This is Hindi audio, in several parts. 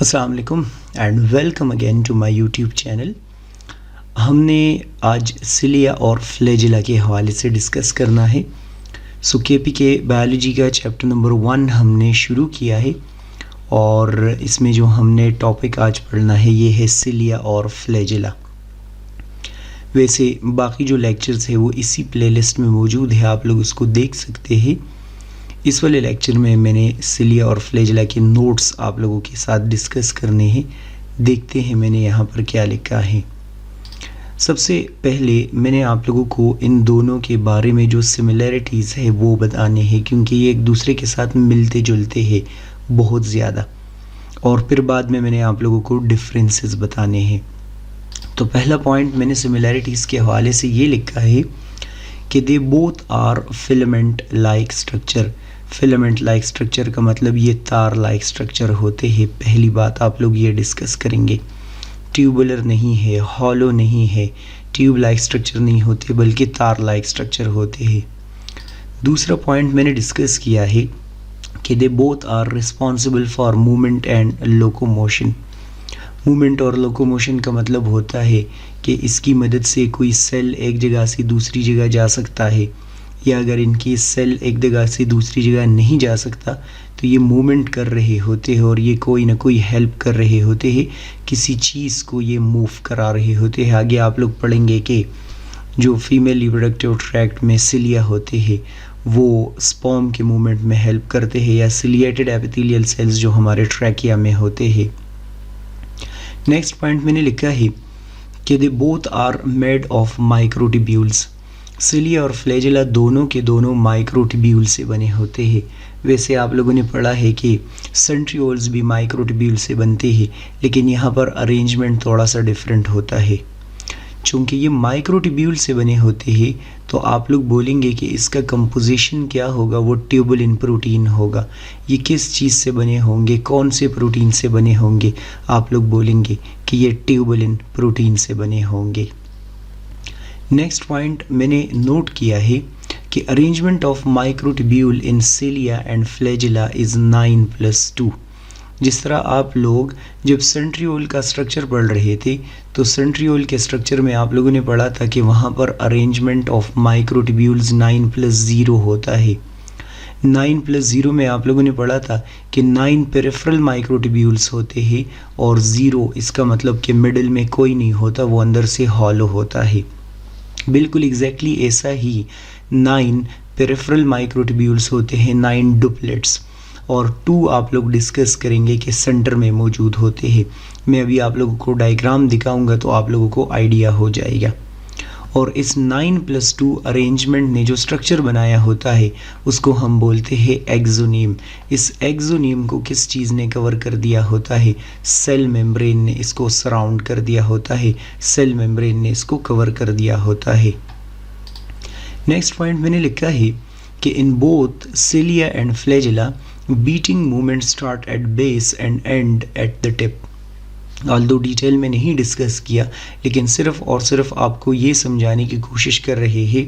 अस्सलाम वालेकुम and welcome again to my YouTube channel. हमने आज सिलिया और फ्लैजिला के हवाले से डिस्कस करना है। सो केपी के बायोलॉजी का चैप्टर नंबर 1 हमने शुरू किया है और इसमें जो हमने टॉपिक आज पढ़ना है ये है सिलिया और फ्लैजिला। वैसे बाकी जो लेक्चर्स है वो इसी प्लेलिस्ट में मौजूद है, आप लोग उसको देख सकते हैं। इस वाले लेक्चर में मैंने सिलिया और फ्लैजिला के नोट्स आप लोगों के साथ डिस्कस करने हैं। देखते हैं मैंने यहाँ पर क्या लिखा है। सबसे पहले मैंने आप लोगों को इन दोनों के बारे में जो सिमिलैरिटीज़ है वो बताने हैं, क्योंकि ये एक दूसरे के साथ मिलते जुलते हैं बहुत ज़्यादा, और फिर बाद में मैंने आप लोगों को डिफरेंसेस बताने हैं। तो पहला पॉइंट मैंने सिमिलैरिटीज़ के हवाले से ये लिखा है कि they both are filament like structure. Filament like structure का मतलब ये तार लाइक स्ट्रक्चर होते हैं। पहली बात आप लोग ये डिस्कस करेंगे, ट्यूबुलर नहीं है, हॉलो नहीं है, ट्यूब लाइक स्ट्रक्चर नहीं होते बल्कि तार लाइक स्ट्रक्चर होते हैं। दूसरा पॉइंट मैंने डिस्कस किया है कि they both are responsible for movement and locomotion. Movement और लोकोमोशन का मतलब होता है कि इसकी मदद से कोई सेल एक जगह से दूसरी जगह जा सकता है, या अगर इनकी सेल एक जगह से दूसरी जगह नहीं जा सकता तो ये मूवमेंट कर रहे होते हैं और ये कोई ना कोई हेल्प कर रहे होते हैं, किसी चीज़ को ये मूव करा रहे होते हैं। आगे आप लोग पढ़ेंगे कि जो फीमेल रिप्रोडक्टिव ट्रैक्ट में सिलिया होते हैं वो स्पर्म के मूवमेंट में हेल्प करते हैं, या सिलिएटेड एपिथेलियल सेल्स जो हमारे ट्रैकिया में होते हैं। नेक्स्ट पॉइंट मैंने लिखा है कि they both are made of microtubules. Cilia और फ्लैजिला दोनों के दोनों माइक्रोट्यूब्यूल से बने होते हैं। वैसे आप लोगों ने पढ़ा है कि सेंट्रियोल्स भी माइक्रोट्यूब्यूल से बनते हैं, लेकिन यहाँ पर अरेंजमेंट थोड़ा सा डिफरेंट होता है। चूँकि ये माइक्रोट्यूब्यूल से बने होते हैं तो आप लोग बोलेंगे कि इसका कंपोजिशन क्या होगा, वो ट्यूबुलिन प्रोटीन होगा। ये किस चीज़ से बने होंगे, कौन से प्रोटीन से बने होंगे? आप लोग बोलेंगे कि ये ट्यूबुलिन प्रोटीन से बने होंगे। नेक्स्ट पॉइंट मैंने नोट किया है कि arrangement of microtubule in cilia and flagella is 9+2। जिस तरह आप लोग जब सेंट्रियोल का स्ट्रक्चर पढ़ रहे थे तो सेंट्रियोल के स्ट्रक्चर में आप लोगों ने पढ़ा था कि वहाँ पर अरेंजमेंट ऑफ माइक्रोट्यूब्यूल्स 9+0 होता है। 9+0 में आप लोगों ने पढ़ा था कि 9 पेरिफेरल माइक्रोट्यूब्यूल्स होते हैं और 0 इसका मतलब कि मिडिल में कोई नहीं होता, वो अंदर से हॉलो होता है। बिल्कुल एग्जैक्टली ऐसा ही 9 पेरिफेरल माइक्रोट्यूब्यूल्स होते हैं, 9 डुप्लेट्स, और 2 आप लोग डिस्कस करेंगे कि सेंटर में मौजूद होते हैं। मैं अभी आप लोगों को डायग्राम दिखाऊंगा तो आप लोगों को आइडिया हो जाएगा। और इस 9+2 अरेंजमेंट ने जो स्ट्रक्चर बनाया होता है उसको हम बोलते हैं एक्सोनीम। इस एक्सोनीम को किस चीज़ ने कवर कर दिया होता है? सेल मेम्ब्रेन ने इसको सराउंड कर दिया होता है, सेल मेम्ब्रेन ने इसको कवर कर दिया होता है। नेक्स्ट पॉइंट मैंने लिखा है कि in both cilia and flagella beating movement start at base and and at the tip. Although detail में नहीं डिस्कस किया, लेकिन सिर्फ और सिर्फ आपको ये समझाने की कोशिश कर रहे हैं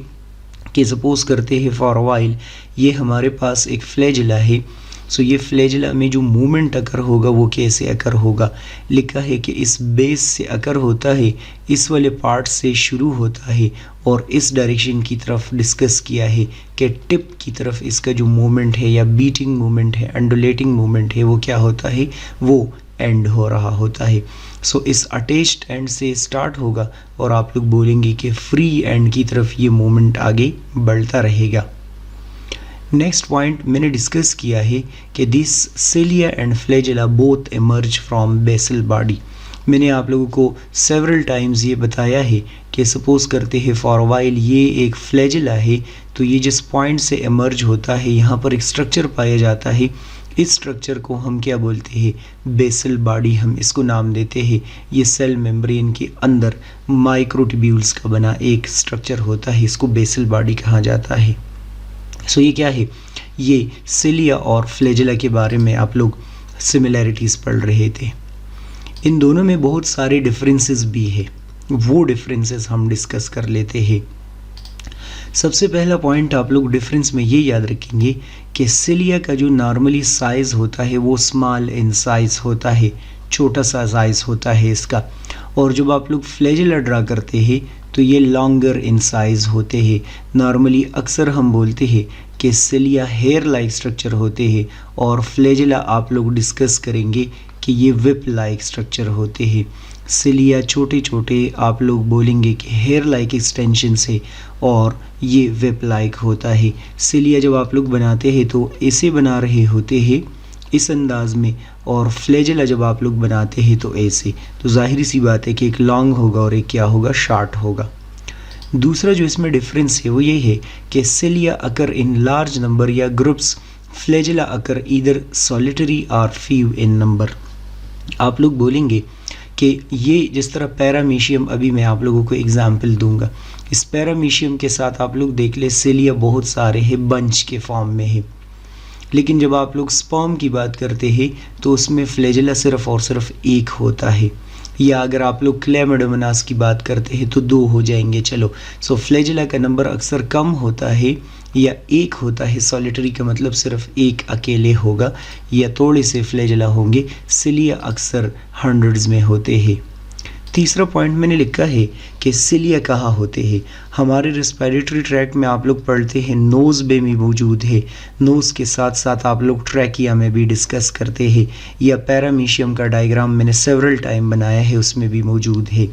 कि सपोज करते हैं फॉर अ वाइल ये हमारे पास एक फ्लैजिला है। सो ये फ्लैजिला में जो मूवमेंट अकर होगा वो कैसे अकर होगा? लिखा है कि इस बेस से अकर होता है, इस वाले पार्ट से शुरू होता है और इस डायरेक्शन की तरफ डिस्कस किया है कि टिप की तरफ इसका जो मूवमेंट है या बीटिंग मूवमेंट है, अंडुलेटिंग मूवमेंट है, वो क्या होता है? वो एंड हो रहा होता है। सो इस अटैच्ड एंड से स्टार्ट होगा और आप लोग बोलेंगे कि फ्री एंड की तरफ ये मूवमेंट आगे बढ़ता रहेगा। नेक्स्ट पॉइंट मैंने डिस्कस किया है कि this cilia and flagella both emerge from basal body. मैंने आप लोगों को सेवरल टाइम्स ये बताया है कि सपोज करते हैं फॉर वाइल ये एक फ्लैजिला है, तो ये जिस पॉइंट से इमर्ज होता है यहाँ पर एक स्ट्रक्चर पाया जाता है। इस स्ट्रक्चर को हम क्या बोलते हैं? बेसल बॉडी हम इसको नाम देते हैं। ये सेल मेम्ब्रेन के अंदर माइक्रोट्यूब्यूल्स का बना एक स्ट्रक्चर होता है, इसको बेसल बॉडी कहा जाता है। सो ये क्या है? ये सिलिया और फ्लैजिला के बारे में आप लोग सिमिलैरिटीज़ पढ़ रहे थे। इन दोनों में बहुत सारे डिफरेंसेस भी है, वो डिफरेंसेस हम डिस्कस कर लेते हैं। सबसे पहला पॉइंट आप लोग डिफरेंस में ये याद रखेंगे कि सिलिया का जो नॉर्मली साइज़ होता है वो स्मॉल इन साइज़ होता है, छोटा सा साइज़ होता है इसका। और जब आप लोग फ्लैजिला ड्रा करते हैं तो ये लॉन्गर इन साइज़ होते हैं। नॉर्मली अक्सर हम बोलते हैं कि सिलिया हेयर लाइक स्ट्रक्चर होते हैं और फ्लैजिला आप लोग डिस्कस करेंगे कि ये विप लाइक स्ट्रक्चर होते हैं। सिलिया छोटे छोटे आप लोग बोलेंगे कि हेयर लाइक एक्सटेंशन से, और ये विप लाइक होता है। सिलिया जब आप लोग बनाते हैं तो ऐसे बना रहे होते हैं इस अंदाज में, और फ्लैजिला जब आप लोग बनाते हैं तो ऐसे। तो जाहिर सी बात है कि एक लॉन्ग होगा और एक क्या होगा, शॉर्ट होगा। दूसरा जो इसमें डिफरेंस है वो ये है कि cilia occur in large number या ग्रुप्स, फ्लैजिला अकर ईदर सॉलिटरी और फ्यू इन नंबर। आप लोग बोलेंगे कि ये जिस तरह पैरामीशियम, अभी मैं आप लोगों को एग्जाम्पल दूंगा, इस पैरामीशियम के साथ आप लोग देख ले सिलिया बहुत सारे हैं, बंच के फॉर्म में है। लेकिन जब आप लोग स्पर्म की बात करते हैं तो उसमें फ्लैजिला सिर्फ और सिर्फ एक होता है। या अगर आप लोग क्लैमिडोमोनास की बात करते हैं तो 2 हो जाएंगे। चलो, सो फ्लैजिला का नंबर अक्सर कम होता है या एक होता है। सॉलिटरी का मतलब सिर्फ एक अकेले होगा या थोड़े से फ्लैजिला होंगे। सिलिया अक्सर हंड्रेड्स में होते हैं। तीसरा पॉइंट मैंने लिखा है कि सिलिया कहाँ होते हैं। हमारे रेस्पिरेटरी ट्रैक्ट में आप लोग पढ़ते हैं नोज़ में भी मौजूद है। नोज़ के साथ साथ आप लोग ट्रैकिया में भी डिस्कस करते हैं, या पैरामीशियम का डायग्राम मैंने सेवरल टाइम बनाया है उसमें भी मौजूद है।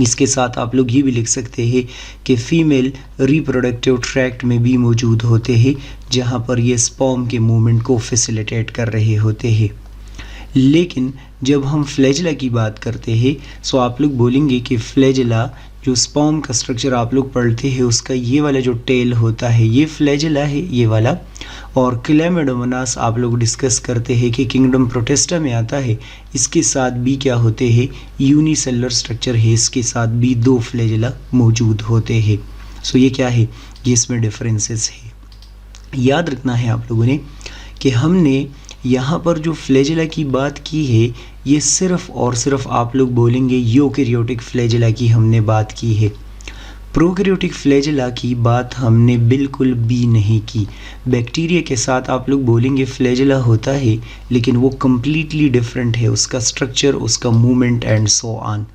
इसके साथ आप लोग ये भी लिख सकते हैं कि फीमेल रिप्रोडक्टिव ट्रैक्ट में भी मौजूद होते हैं, जहाँ पर ये स्पर्म के मूवमेंट को फैसिलिटेट कर रहे होते हैं। लेकिन जब हम फ्लैजिला की बात करते हैं सो आप लोग बोलेंगे कि फ्लैजिला जो स्पर्म का स्ट्रक्चर आप लोग पढ़ते हैं उसका ये वाला जो टेल होता है ये फ्लैजिला है, ये वाला। और क्लैमिडोमोनास आप लोग डिस्कस करते हैं कि किंगडम प्रोटिस्टा में आता है। इसके साथ भी क्या होते हैं, यूनिसेलुलर स्ट्रक्चर है, इसके साथ भी 2 फ्लैजिला मौजूद होते हैं। सो ये क्या है, ये इसमें डिफरेंसेस है। याद रखना है आप लोगों ने कि हमने यहाँ पर जो फ्लैजिला की बात की है ये सिर्फ और सिर्फ आप लोग बोलेंगे यूकैरियोटिक फ्लैजिला की हमने बात की है। प्रोकैरियोटिक फ्लैजिला की बात हमने बिल्कुल भी नहीं की। बैक्टीरिया के साथ आप लोग बोलेंगे फ्लैजिला होता है, लेकिन वो कम्प्लीटली डिफरेंट है, उसका स्ट्रक्चर, उसका मूवमेंट एंड सो ऑन।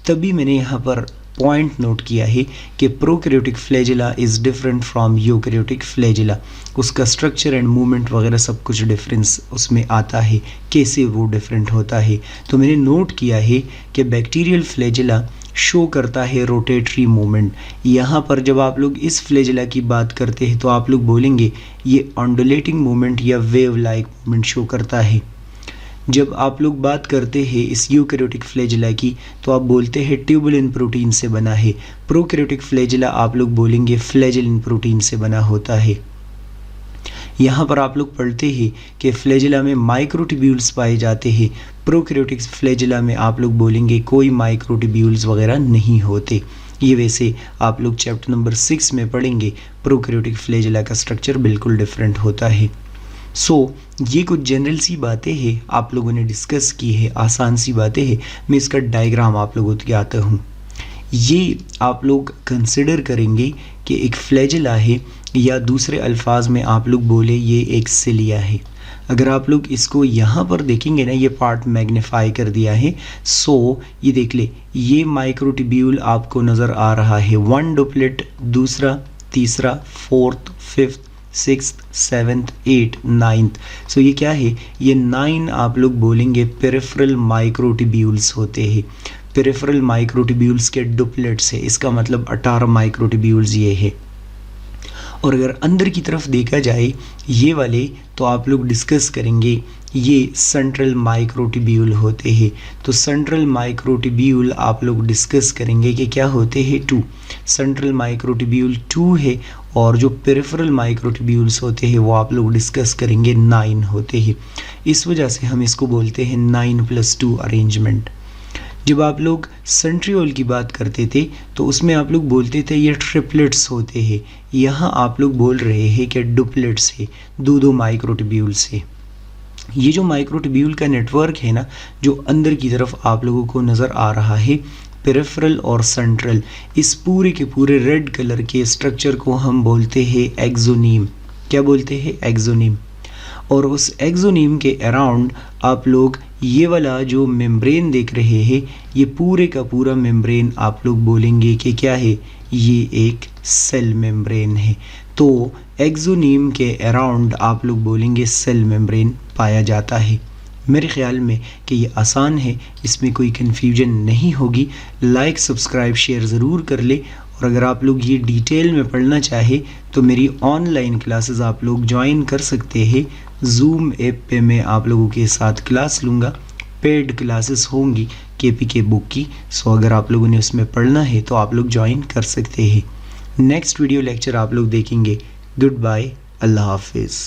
तभी मैंने यहाँ पर पॉइंट नोट किया है कि prokaryotic flagella is different from eukaryotic flagella. उसका स्ट्रक्चर एंड मूवमेंट वगैरह सब कुछ डिफरेंस उसमें आता है, कैसे वो डिफरेंट होता है। तो मैंने नोट किया है कि बैक्टीरियल फ्लैजिला शो करता है रोटेटरी मूवमेंट। यहाँ पर जब आप लोग इस फ्लैजिला की बात करते हैं तो आप लोग बोलेंगे ये ऑन्डुलेटिंग मूवमेंट या वेव लाइक मूवमेंट शो करता है। जब आप लोग बात करते हैं इस यूकैरियोटिक फ्लैजिला की तो आप बोलते हैं ट्यूबुलिन प्रोटीन से बना है। प्रोकैरियोटिक फ्लैजिला आप लोग बोलेंगे फ्लैजिलिन प्रोटीन से बना होता है। यहाँ पर आप लोग पढ़ते हैं कि फ्लैजिला में माइक्रोट्यूब्यूल्स पाए जाते हैं। प्रोकैरियोटिक फ्लैजिला में आप लोग बोलेंगे कोई माइक्रोट्यूब्यूल्स वगैरह नहीं होते। ये वैसे आप लोग चैप्टर नंबर 6 में पढ़ेंगे। प्रोकैरियोटिक फ्लैजिला का स्ट्रक्चर बिल्कुल डिफरेंट होता है। ये कुछ जनरल सी बातें हैं आप लोगों ने डिस्कस की है, आसान सी बातें हैं। मैं इसका डायग्राम आप लोगों को आता हूँ। ये आप लोग कंसिडर करेंगे कि एक फ्लैजिला है, या दूसरे अल्फाज में आप लोग बोले ये एक सिलिया है। अगर आप लोग इसको यहाँ पर देखेंगे ना, ये पार्ट मैग्नीफाई कर दिया है। ये देख ले, ये माइक्रोट्यूब्यूल आपको नज़र आ रहा है। 1 डुप्लेट, दूसरा, तीसरा, 4th, 5th, 6th, 7th, 8th, 9th। ये क्या है, ये 9 आप लोग बोलेंगे पेरिफेरल माइक्रोट्यूब्यूल्स होते हैं। पेरिफेरल माइक्रोट्यूब्यूल्स के डुप्लेट्स है, इसका मतलब 18 माइक्रोट्यूब्यूल्स ये है। और अगर अंदर की तरफ देखा जाए ये वाले, तो आप लोग डिस्कस करेंगे ये सेंट्रल माइक्रोट्यूब्यूल होते हैं। तो सेंट्रल माइक्रोट्यूब्यूल आप लोग डिस्कस करेंगे कि क्या होते हैं, 2। सेंट्रल माइक्रोट्यूब्यूल 2 है, और जो पेरिफेरल माइक्रोट्यूब्यूल्स होते हैं वो आप लोग डिस्कस करेंगे 9 होते हैं। इस वजह से हम इसको बोलते हैं 9+2 अरेंजमेंट। जब आप लोग सेंट्रियोल की बात करते थे तो उसमें आप लोग बोलते थे ये ट्रिपलेट्स होते हैं। यहाँ आप लोग बोल रहे हैं कि डुप्लेट्स है, 2 माइक्रोट्यूब्यूल्स है। ये जो माइक्रोट्यूब्यूल का नेटवर्क है ना, जो अंदर की तरफ आप लोगों को नज़र आ रहा है, पेरिफेरल और सेंट्रल, इस पूरे के पूरे रेड कलर के स्ट्रक्चर को हम बोलते हैं एक्सोनीम। क्या बोलते हैं, एक्सोनीम। और उस एक्सोनीम के अराउंड आप लोग ये वाला जो मेम्ब्रेन देख रहे हैं, ये पूरे का पूरा मेम्ब्रेन आप लोग बोलेंगे कि क्या है, ये एक सेल मेम्ब्रेन है। तो एक्सोनीम के अराउंड आप लोग बोलेंगे सेल मेम्ब्रेन पाया जाता है। मेरे ख़्याल में कि ये आसान है, इसमें कोई कन्फ्यूजन नहीं होगी। लाइक सब्सक्राइब शेयर ज़रूर कर ले। और अगर आप लोग ये डिटेल में पढ़ना चाहे तो मेरी ऑनलाइन क्लासेस आप लोग ज्वाइन कर सकते हैं। जूम ऐप पे मैं आप लोगों के साथ क्लास लूँगा, पेड क्लासेस होंगी KPK बुक की। सो अगर आप लोगों ने उसमें पढ़ना है तो आप लोग ज्वाइन कर सकते हैं। नेक्स्ट वीडियो लेक्चर आप लोग देखेंगे। गुड बाय, अल्लाह हाफिज़।